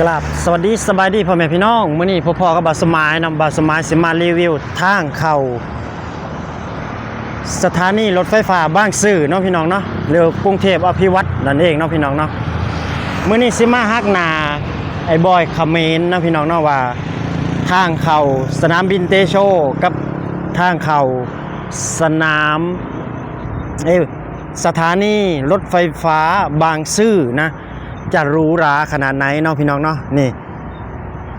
กราบสวัสดีสบายดีพ่อแม่พี่น้องมื้อนี้พ่อกับบาสมายนำบาสมายสิมารีวิวทางเข้าสถานีรถไฟฟ้าบางซื่อเนาะพี่น้องเนาะเรือกรุงเทพอภิวัตรนั่นเองเนาะพี่น้องเนาะมื้อนี้สิมาฮักหน้าไอ้บอยคเมนเนาะพี่น้องเนาะว่าทางเข้าสนามบินเตโชกับทางเข้าสนามสถานีรถไฟฟ้าบางซื่อนะจะหรูหราขนาดไหนเนาะพี่น้องเนาะนี่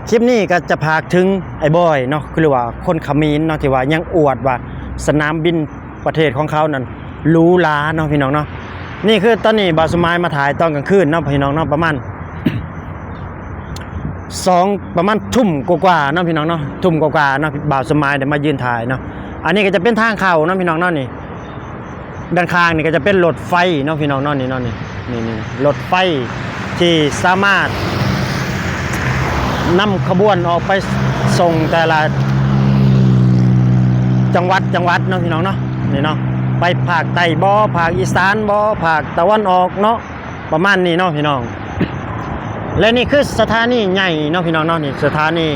คลิปนี้ก็จะพากถึงไอ้บอยเนาะคือว่าคนเขมรเนาะที่ว่ายังอวดว่าสนามบินประเทศของเขานั้นหรูหราเนาะพี่น้องเนาะนี่คือตอนนี้บาสมายมาถ่ายตอนกลางคืนเนาะพี่น้องเนาะประมาณทุ่มกว่าเนาะพี่น้องเนาะทุ่มกว่าเนาะบาสมายเดี๋ยวมายืนถ่ายเนาะอันนี้ก็จะเป็นทางเข้าเนาะพี่น้องเนาะนี่ด้านข้างนี่ก็จะเป็นรถไฟเนาะพี่น้องเนาะนี่เนาะนี่รถไฟที่สามารถนำขบวนออกไปส่งแต่ละจังหวัดเนาะพี่น้องเนาะนี่เนาะไปภาคใต้บ่ภาคอีสานบ่ภาคตะวันออกเนาะประมาณนี้เนาะพี่น้องและนี่คือสถานีใหญ่เนาะพี่น้องเนาะนี่สถานี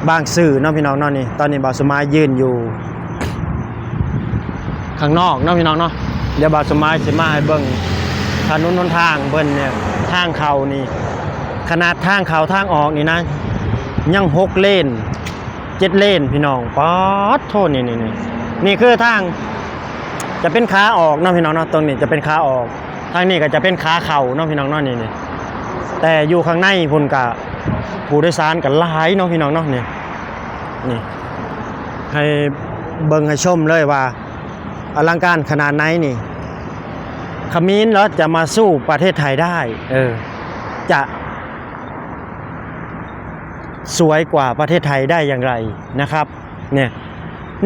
บางซื่อเนาะพี่น้องเนาะนี่ตอนนี้บ่าวสมายยืนอยู่ข้างนอกเนาะพี่น้องเนาะเดี๋ยวบ่าวสมายสิมาให้เบิ่งถนนหนทางเบิ่นเนี่ยทางเข้านี่ขนาดทางเข้าทางออกนี่นะยัง6เลน7เลนพี่น้องป๊อดโทษนี่คือทางจะเป็นขาออกเนาะพี่น้องเนาะตรงนี้จะเป็นขาออกทางนี้ก็จะเป็นขาเข้าเนาะพี่น้องเนาะนี่แต่อยู่ข้างในพุ่นกะผู้โดยสารก็หลายเนาะพี่น้องเนาะนี่ให้เบิ่งให้ชมเลยว่าอลังการขนาดไหนนี่เขมรแล้วจะมาสู้ประเทศไทยได้จะสวยกว่าประเทศไทยได้อย่างไรนะครับเนี่ย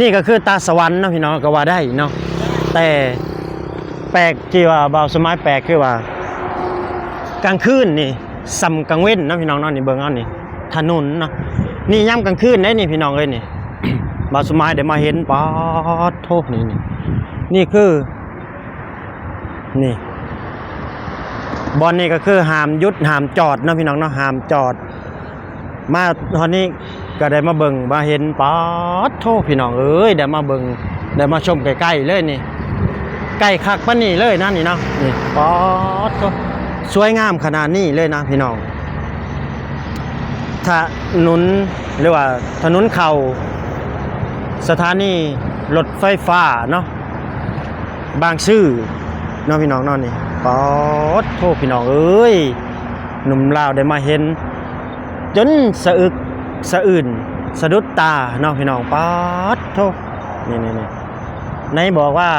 นี่ก็คือตาสวรรค์นะพี่น้องก็ว่าได้เนาะแต่แปลกที่ว่าบ่าวสมัยแปลกคือว่ากลางคืนนี่ซ้ำกลางเว้นนะพี่น้องเนาะนี่เบิ่งเอานี่ถนนเนาะนี่ย่ำกลางคืนได้นี่พี่น้องเอ้ยนี่ บ่าวสมัยได้มาเห็นป๊อดโทษนี่คือนี่บอลนี่ก็คือห้ามหยุดห้ามจอดนะพี่น้องเนาะห้ามจอดมาตอนนี้ก็ได้มาเบิ่งมาเห็นป๊อดโทษพี่น้องเอ้ยได้มาเบิ่งได้มาชมใกล้ๆเลยนี่ใกล้คักปะนี่เลยนะนี่เนาะนี่ป๊อดโทษสวยงามขนาดนี้เลยนะพี่น้องถนนหรือว่าถนนเข่าสถานีรถไฟฟ้าเนาะบางซื่อเนาะพี่น้องเนาะนี่ป๊อดโทษพี่น้องเอ้ยหนุ่มลาวได้มาเห็นจนสะอึกสะอื่นสะดุดตาเนาะพี่น้องป๊อดโทษนี่ในบอกว่า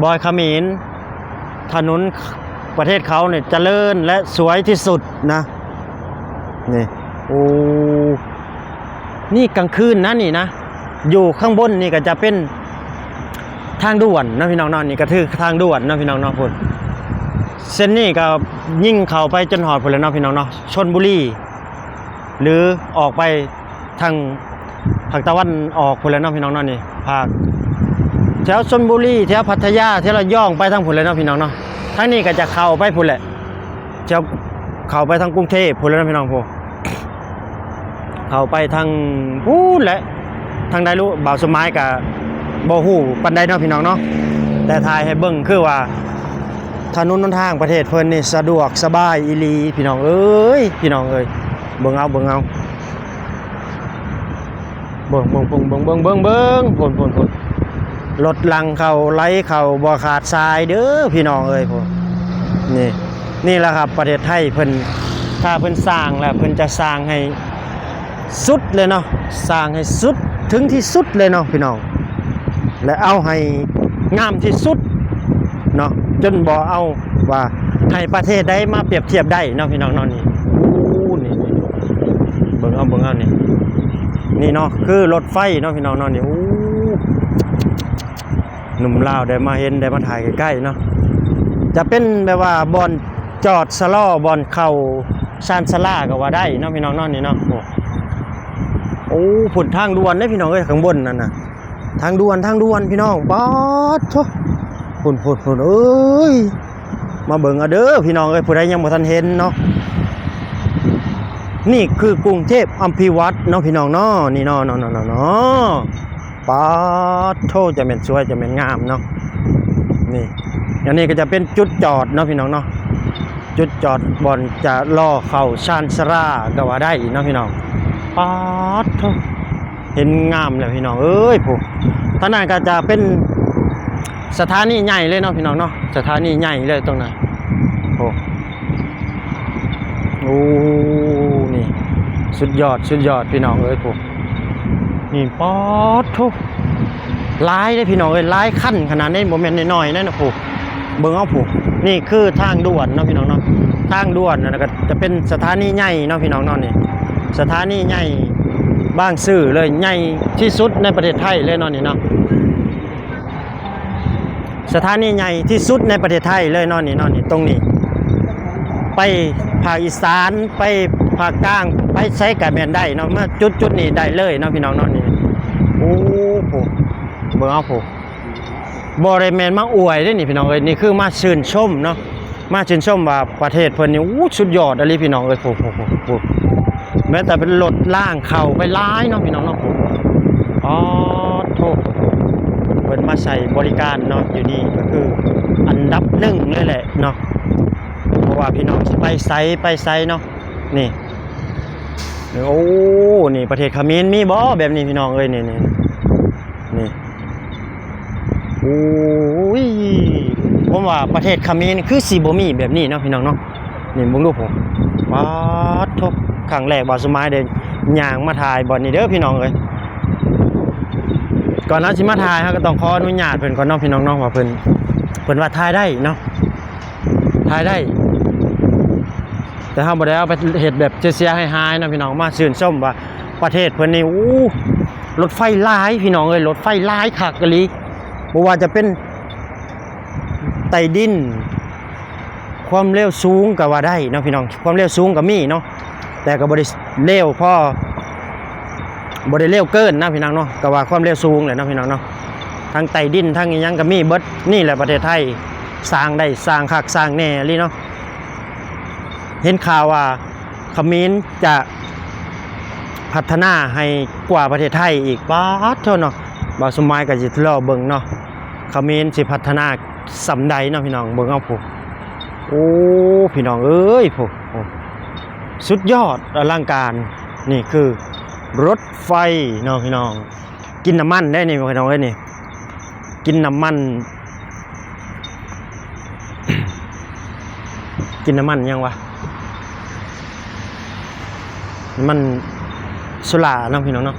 บอยเขมรถนนประเทศเขาเนี่ยเจริญและสวยที่สุดนะนี่โอ้นี่กลางคืนนะนี่นะอยู่ข้างบนนี่ก็จะเป็นทางด่วนนะพี่น้องนอนนี่ก็คือทางด่วนนะพี่น้องเนาะพุ่นเส้นนี้ก็ยิ่งเข้าไปจนหอดพุ่นแล้วเนาะพี่น้องเนาะชลบุรีหรือออกไปทางภาคตะวันออกพุ่นแล้วเนาะพี่น้องเนาะนี่ภาคแถวชลบุรีแถวพัทยาแถวระยองไปทางพุ่นแล้วเนาะพี่น้องเนาะทางนี้ก็จะเข้าไปพุ่นแหละแถวเข้าไปทางกรุงเทพพุ่นแล้วเนาะพี่น้องพุ่นเข้าไปทางพูนแหละทางใดรู้บ่าวสมัยกับบ่ฮู้ปานใดเนาะพี่น้องเนาะแต่ถ่ายให้เบิ่งคือว่าถนนหนทางประเทศเพิ่นนี่สะดวกสบายอีหลีพี่น้องเอ้ยพี่น้องเอ้ยเบิ่งเอาเบิ่งพุ่นรถลังเข้าไหลเข้าบ่ขาดสายเด้อพี่น้องเอ้ยพุ่นนี่แหละครับประเทศไทยเพิ่นถ้าเพิ่นสร้างแล้วเพิ่นจะสร้างให้สุดเลยเนาะสร้างให้สุดถึงที่สุดเลยเนาะพี่น้องและเอาให้งามที่สุดเนาะจนบ่เอาว่าให้ประเทศใดมาเปรียบเทียบได้เนาะพี่น้องเนาะนี่เบิ่งเอานี่เนาะคือรถไฟเนาะพี่น้องเนาะนี่หนุ่มลาวได้มาเห็นได้มาถ่ายใกล้ๆเนาะจะเป็นแบบว่าบอนจอดสลอบอนเข้าชานสลาก็ว่าได้เนาะพี่น้องเนาะนี่เนาะโอ้ผลทางด่วนได้พี่น้องเอ้ยข้างบนนั่นน่ะทางด่วนพี่น้องป๊อดโธ่ผลเอ้ยมาเบิ่งเอาเด้อพี่น้องเอ้ยผู้ใดยังบ่ทันเห็นเนาะ นี่คือกรุงเทพอัมพีวัดเนาะพี่น้องเนาะนี่เนาะป๊าดโทจะเป็นสวยจะเป็นงามเนาะนี่อันนี้ก็จะเป็นจุดจอดเนาะพี่น้องเนาะจุดจอดบอนจะล่อเข้าชานชราก็ว่าได้เนาะพี่น้องป๊าดโทเห็นงามเลยพี่น้องเอ้ยผู้ท่านั้นก็จะเป็นสถานีใหญ่เลยเนาะพี่น้องเนาะสถานีใหญ่เลยตรงนั้นโอ้นี่สุดยอดพี่น้องเอ้ยผู้นี่ป๊อดทุกลายได้พี่น้องเอ้ยลายขั้นขนาดนี้โมเมนต์น้อยๆนั่นนะผู้เบิ่งเอาผู้นี่คือทางด่วนเนาะพี่น้องเนาะทางด่วนนะก็จะเป็นสถานีใหญ่เนาะพี่น้องเนาะนี่สถานีใหญ่บางซื่อเลยใหญ่ที่สุดในประเทศไทยเลยเนาะนี่เนาะสถานีใหญ่ที่สุดในประเทศไทยเลยเนาะนี่ตรงนี้ไปภาคอีสานไปภาคกลางไปใช้กับแมนได้เนาะเมื่อจุดนี้ได้เลยเนาะพี่น้องเนาะนี่โอ้โหเบิ่งเอาโหบริเวณมาอวยได้นี่พี่น้องเอ้ยนี่คือมาชื่นชมเนาะมาชื่นชมว่าประเทศเพิ่นนี่อู้สุดยอดอะไรพี่น้องเอ้ยโหแม้แต่เป็นรถล่างเข้าไปร้ายเนาะพี่น้องเนาะอ๋อโทษเพิ่นมาใส่บริการเนาะอยู่นี่ก็คืออันดับ1เลยแหละเนาะเพราะว่าพี่น้องไปไซเนาะนี่โอ้นี่ประเทศเขมรมีบ่แบบนี้พี่น้องเอ้ยนี่โอ้ยผมว่าประเทศเขมรคือสิบ่มีแบบนี้เนาะพี่น้องเนาะนี่มึงดูผมว้าทบครั้งแรกบ่สมัยเด้ย่างมาถ่ายบ่นี่เด้อพี่น้องเอ้ยก่อนหน้าสิมาถ่ายเฮาก็ต้องขออนุญาตเพิ่นก่อนเนาะพี่น้องเนาะว่าเพิ่นว่าถ่ายได้เนาะถ่ายได้แต่เฮาบ่ได้เอาไปเฮ็ดแบบเสียหายๆนะพี่น้องมาชื่นชมว่าประเทศเพิ่นนี่อู้รถไฟหลายพี่น้องเอ้ยรถไฟหลายคักอีหลีบ่ว่าจะเป็นใต้ดินความเร็วสูงก็ว่าได้เนาะพี่น้องความเร็วสูงก็มีเนาะแต่ก็บ่ได้เร็วพอบ่ได้เร็วเกินนะพี่น้องเนาะก็ว่าความเร็วสูงแหละเนาะพี่น้องเนาะทั้งใต้ดินทั้งอีหยังก็มีเบิดนี่แหละประเทศไทยสร้างได้สร้างคักสร้างแน่อีหลีเนาะเห็นข่าวว่าเขมรจะพัฒนาให้กว่าประเทศไทยอีกป๊าดเท่าเนาะบ่สมัยก็สิรอเบิ่งเนาะเขมรสิพัฒนาสำใดเนาะพี่น้องเบิ่งเอาผู้โอ้พี่น้องเอ้ยผู้สุดยอดอลังการนี่คือรถไฟเนาะพี่น้องกินน้ำมันได้นี่พี่น้องเอ้ยนี่กินน้ำมัน กินน้ำมันยังวะมันโซล่าเนาะพี่น้องเนาะ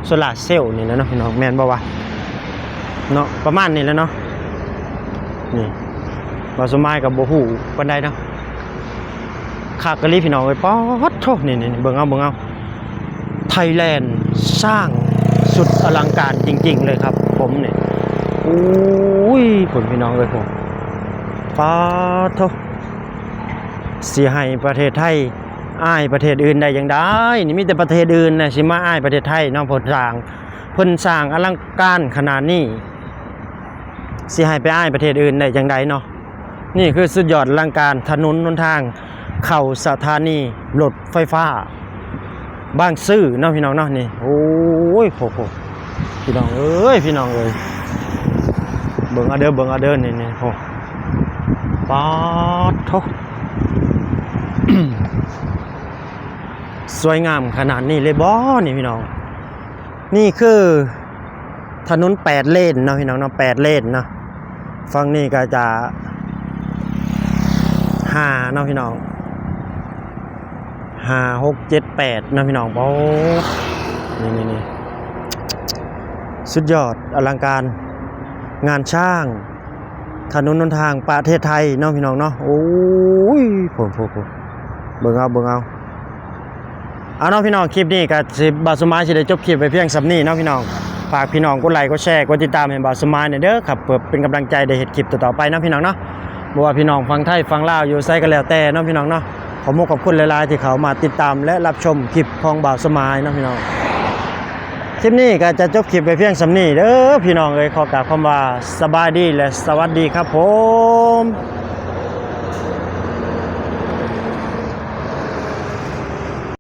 โซล่าเซลล์นี่แหละเนาะพี่น้องแม่นบ่วะเนาะประมาณนี้แหล้วเนาะนี่บ่สมัยกับบ่ฮู้ปานใดเนาะคากะลีพี่น้องเอ้ยป๊อดโธ่นี่เบิ่งเอาไทยแลนด์สร้างสุดอลังการจริงๆเลยครับผมนี่โอ้ยผลพี่น้องเอ้ยผมป๊อดโธ่สิให้ประเทศไทยอ้ายประเทศอื่นได้อย่างได้นี่มีแต่ประเทศอื่นนะสิมาอ้ายประเทศไทยเนาะเพิ่นสร้างอลังการขนาดนี้สิให้ไปอ้ายประเทศอื่นได้อย่างใดเนาะนี่คือสุดยอดอลังการถนนหนทางเข้าสถานีรถไฟฟ้าบางซื่อเนาะพี่น้องเนาะนี่โอ้ยโหพี่น้องเอ้ยเบิ่งเอาเด้อนี่โหป๊าดโธ่ สวยงามขนาดนี้เลยบ่นี่พี่น้องนี่คือถนน8เลนเนาะพี่น้องเนาะ8เลนเนาะฝั่งนี้ก็จะ5เนาะพี่น้อง5 6 7 8เนาะพี่น้องโอ้นี่สุดยอดอลังการงานช่างถนนหนทางประเทศไทยเนาะพี่น้องเนาะโอ้ยผมเบิ่งเอาเนาะพี่น้องคลิปนี้ก็สิบ่าวสมายสิได้จบคลิปไปเพียงส่ำนี้เนาะพี่น้องฝากพี่น้องกดไลค์กดแชร์กดติดตามให้บ่าวสมายเด้อครับเพื่อเป็นกำลังใจได้เฮ็ดคลิปต่อไปเนาะพี่น้องเนาะบ่ว่าพี่น้องฟังไทยฟังลาวอยู่ไสก็แล้วแต่เนาะพี่น้องเนาะขอบคุณหลายๆที่เขามาติดตามและรับชมคลิปของบ่าวสมายเนาะพี่น้องคลิปนี้ก็จะจบคลิปไปเพียงส่ำนี้เด้อพี่น้องเอ้ยขอกราบคำว่าสบายดีและสวัสดีครับผม